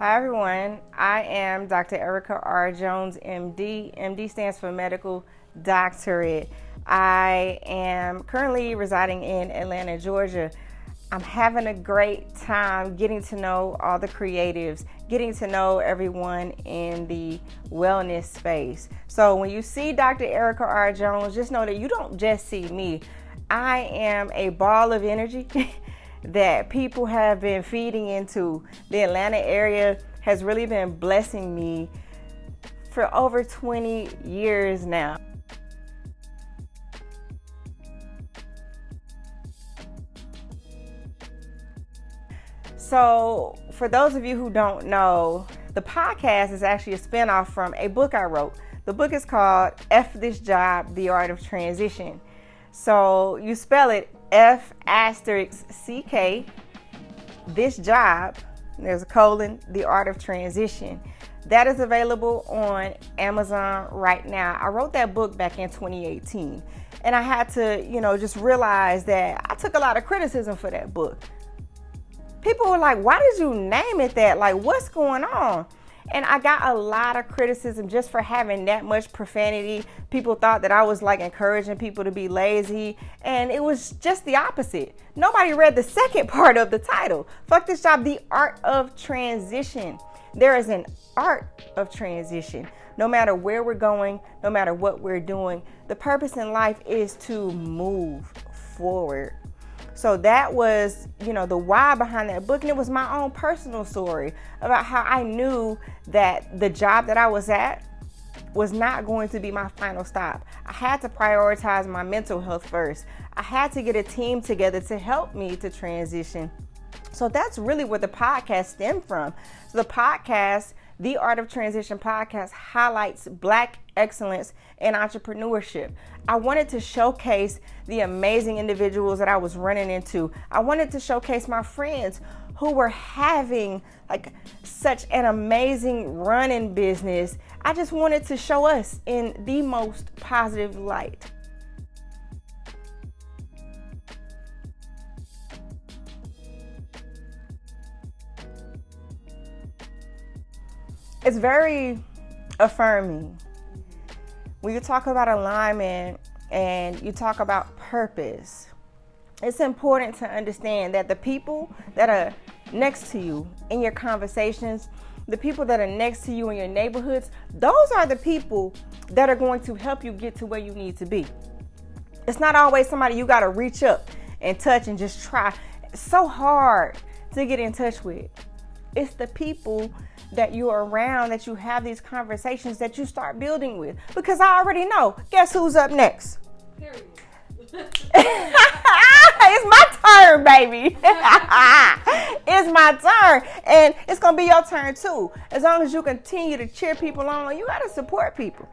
Hi everyone, I am Dr. Erica R. Jones, MD. MD stands for Medical Doctorate. I am currently residing in Atlanta, Georgia. I'm having a great time getting to know all the creatives, getting to know everyone in the wellness space. So when you see Dr. Erica R. Jones, just know that you don't just see me. I am a ball of energy that people have been feeding into. The Atlanta area has really been blessing me for over 20 years now. So for those of you who don't know, the podcast is actually a spinoff from a book I wrote. The book is called F This Job, The Art of Transition. So you spell it F*CK, this job, there's a colon, the art of transition. That is available on Amazon right now. I wrote that book back in 2018, and I had to, just realize that I took a lot of criticism for that book. People were like, why did you name it that? Like, what's going on? And I got a lot of criticism just for having that much profanity. People thought that I was like encouraging people to be lazy, and it was just the opposite. Nobody read the second part of the title. Fuck this job, the art of transition. There is an art of transition. No matter where we're going, no matter what we're doing, the purpose in life is to move forward. So that was, the why behind that book. And it was my own personal story about how I knew that the job that I was at was not going to be my final stop. I had to prioritize my mental health first. I had to get a team together to help me to transition. So that's really where the podcast stemmed from. So the podcast, The Art of Transition podcast, highlights Black excellence in entrepreneurship. I wanted to showcase the amazing individuals that I was running into. I wanted to showcase my friends who were having such an amazing run in business. I just wanted to show us in the most positive light. It's very affirming. When you talk about alignment and you talk about purpose, it's important to understand that the people that are next to you in your conversations, the people that are next to you in your neighborhoods, those are the people that are going to help you get to where you need to be. It's not always somebody you got to reach up and touch and just try. It's so hard to get in touch with. It's the people that you're around, that you have these conversations, that you start building with. Because I already know. Guess who's up next? Period. It's my turn, baby. It's my turn. And it's going to be your turn too. As long as you continue to cheer people on, you got to support people.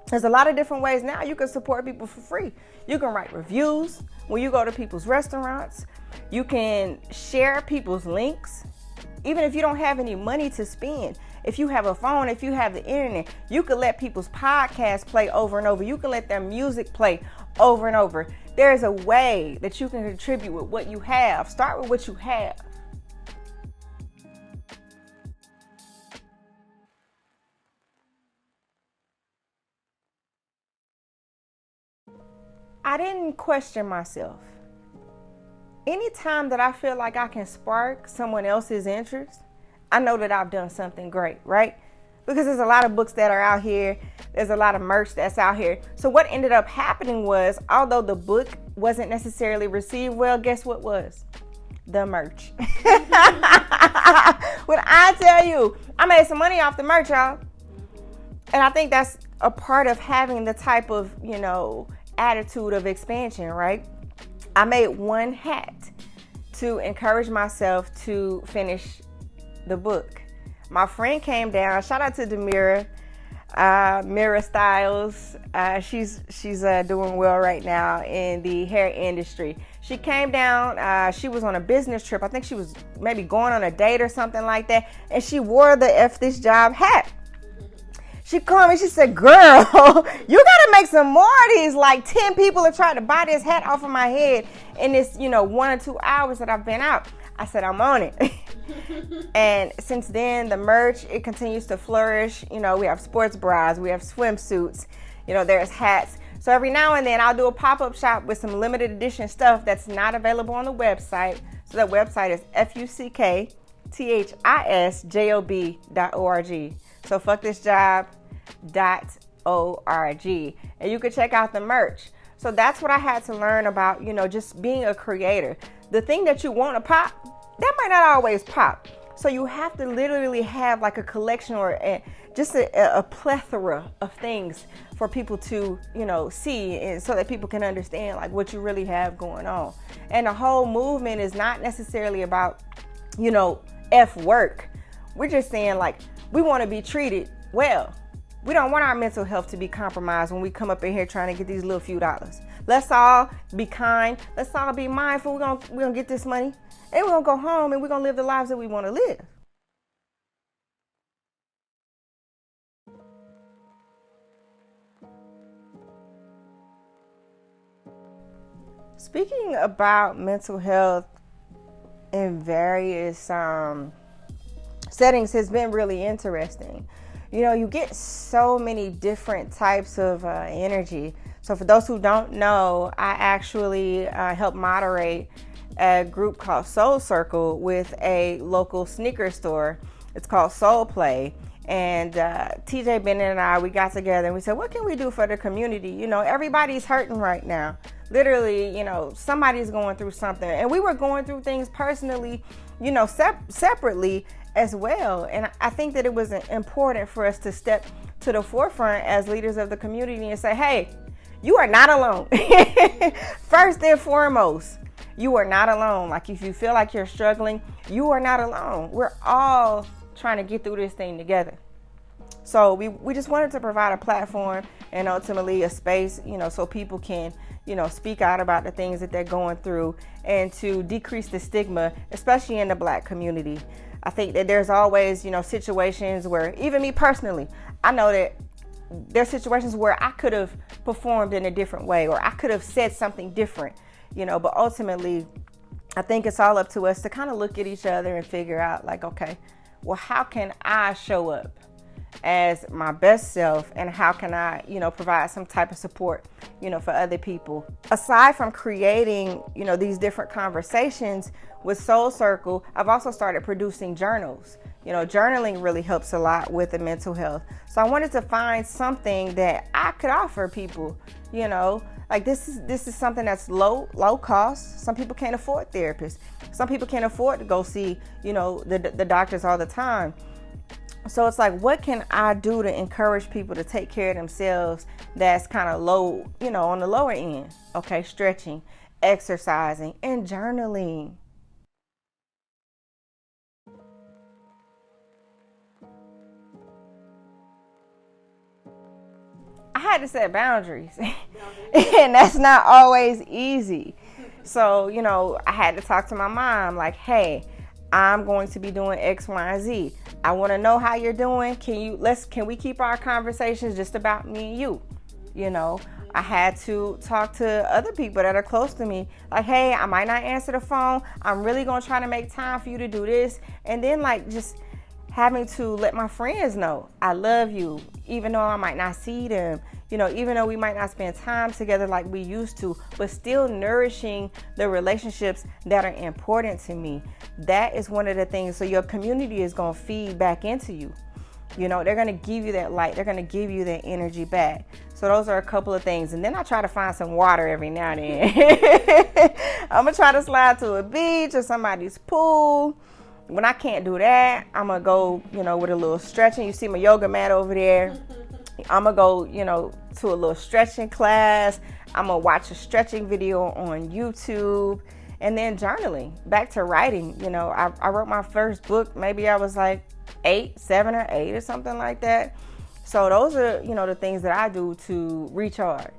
There's a lot of different ways now you can support people for free. You can write reviews when you go to people's restaurants. You can share people's links. Even if you don't have any money to spend, if you have a phone, if you have the internet, you can let people's podcasts play over and over. You can let their music play over and over. There's a way that you can contribute with what you have. Start with what you have. I didn't question myself. Anytime that I feel like I can spark someone else's interest, I know that I've done something great, right? Because there's a lot of books that are out here. There's a lot of merch that's out here. So what ended up happening was, although the book wasn't necessarily received well, guess what was? The merch. When I tell you, I made some money off the merch, y'all. And I think that's a part of having the type of, attitude of expansion, right? I made one hat to encourage myself to finish the book. My friend came down. Shout out to Demira, Mira Styles. She's doing well right now in the hair industry. She came down. She was on a business trip. I think she was maybe going on a date or something like that. And she wore the F This Job hat. She called me, she said, girl, you gotta make some more of these. Like 10 people have tried to buy this hat off of my head in this, 1 or 2 hours that I've been out. I said, I'm on it. And since then, the merch, it continues to flourish. You know, we have sports bras, we have swimsuits, you know, there's hats. So every now and then I'll do a pop-up shop with some limited edition stuff that's not available on the website. So that website is fuckthisjob.org. So fuckthisjob.org. And you can check out the merch. So that's what I had to learn about, you know, just being a creator. The thing that you want to pop, that might not always pop. So you have to literally have like a collection or just a plethora of things for people to, you know, see, and so that people can understand like what you really have going on. And the whole movement is not necessarily about, you know, F work. We're just saying like we want to be treated well. We don't want our mental health to be compromised when we come up in here trying to get these little few dollars. Let's all be kind. Let's all be mindful. We're gonna get this money and we're gonna go home and we're gonna live the lives that we want to live. Speaking about mental health in various settings has been really interesting. You know, you get so many different types of energy. So for those who don't know, I actually help moderate a group called Soul Circle with a local sneaker store. It's called Soul Play. And TJ Bennett and I, we got together and we said, what can we do for the community? You know, everybody's hurting right now. Literally, you know, somebody's going through something. And we were going through things personally, you know, separately as well. And I think that it was important for us to step to the forefront as leaders of the community and say, hey, you are not alone. First and foremost, you are not alone. Like if you feel like you're struggling, you are not alone. We're all trying to get through this thing together. So we just wanted to provide a platform and ultimately a space, you know, so people can, you know, speak out about the things that they're going through and to decrease the stigma, especially in the Black community. I think that there's always, you know, situations where even me personally, I know that there's situations where I could have performed in a different way or I could have said something different, you know, but ultimately I think it's all up to us to kind of look at each other and figure out like, okay, well, how can I show up as my best self and how can I, you know, provide some type of support, you know, for other people. Aside from creating, you know, these different conversations with Soul Circle, I've also started producing journals. You know, journaling really helps a lot with the mental health. So I wanted to find something that I could offer people, you know, like this is something that's low cost. Some people can't afford therapists. Some people can't afford to go see, you know, the doctors all the time. So it's like, what can I do to encourage people to take care of themselves that's kind of low, you know, on the lower end? Okay, stretching, exercising, and journaling. I had to set boundaries, and that's not always easy. So, you know, I had to talk to my mom like, hey, I'm going to be doing X, Y, and Z. I want to know how you're doing. Can we keep our conversations just about me and you? You know, I had to talk to other people that are close to me. Like, hey, I might not answer the phone. I'm really going to try to make time for you to do this. And then like just having to let my friends know I love you, even though I might not see them, you know, even though we might not spend time together like we used to, but still nourishing the relationships that are important to me. That is one of the things. So your community is going to feed back into you. You know, they're going to give you that light. They're going to give you that energy back. So those are a couple of things. And then I try to find some water every now and then. I'm going to try to slide to a beach or somebody's pool. When I can't do that, I'm going to go, you know, with a little stretching. You see my yoga mat over there. I'm going to go, you know, to a little stretching class. I'm going to watch a stretching video on YouTube. And then journaling, back to writing. You know, I wrote my first book. Maybe I was like 7 or 8 or something like that. So those are, you know, the things that I do to recharge.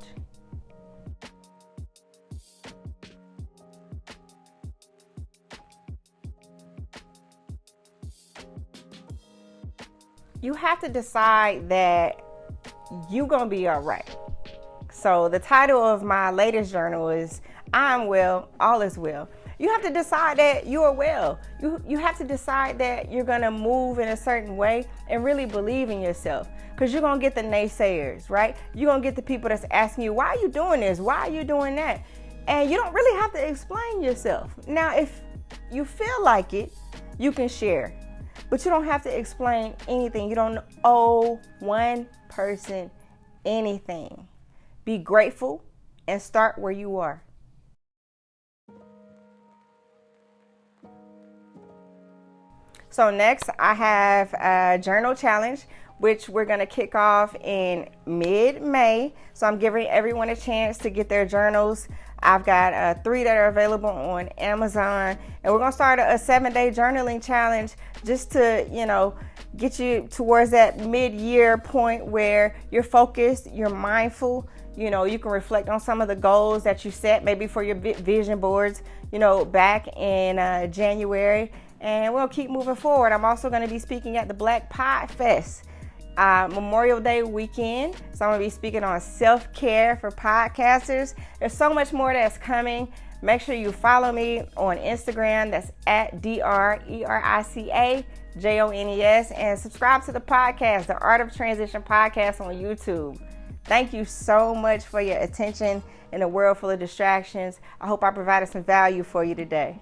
You have to decide that you're going to be all right. So the title of my latest journal is I'm well, all is well. You have to decide that you are well. You have to decide that you're gonna move in a certain way and really believe in yourself. Because you're gonna get the naysayers, right? You're gonna get the people that's asking you, why are you doing this? Why are you doing that? And you don't really have to explain yourself. Now, if you feel like it, you can share. But you don't have to explain anything. You don't owe one person anything. Be grateful and start where you are. So next, I have a journal challenge, which we're going to kick off in mid-May. So I'm giving everyone a chance to get their journals. I've got 3 that are available on Amazon, and we're going to start a 7-day journaling challenge just to, get you towards that mid-year point where you're focused, you're mindful. You can reflect on some of the goals that you set, maybe for your vision boards, back in January. And we'll keep moving forward. I'm also going to be speaking at the Black Pod Fest Memorial Day weekend. So I'm going to be speaking on self-care for podcasters. There's so much more that's coming. Make sure you follow me on Instagram. That's at DRERICAJONES. And subscribe to the podcast, the Art of Transition podcast on YouTube. Thank you so much for your attention in a world full of distractions. I hope I provided some value for you today.